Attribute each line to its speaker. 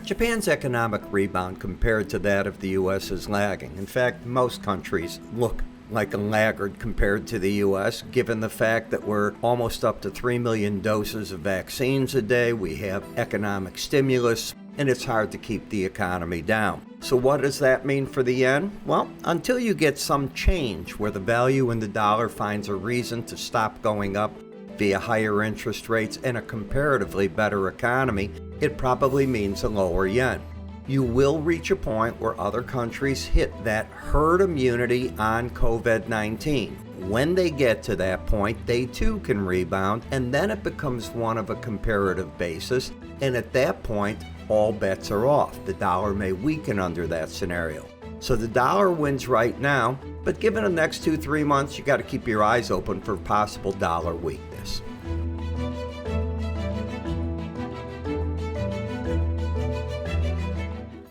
Speaker 1: Japan's economic rebound compared to that of the U.S. is lagging. In fact, most countries look like a laggard compared to the U.S., given the fact that we're almost up to 3 million doses of vaccines a day, we have economic stimulus, and it's hard to keep the economy down. So what does that mean for the yen? Well, until you get some change where the value in the dollar finds a reason to stop going up via higher interest rates and a comparatively better economy, it probably means a lower yen. You will reach a point where other countries hit that herd immunity on COVID-19. When they get to that point, they too can rebound, and then it becomes one of a comparative basis, and at that point, all bets are off. The dollar may weaken under that scenario. So the dollar wins right now, but given the next 2-3 months, you got to keep your eyes open for possible dollar weakness.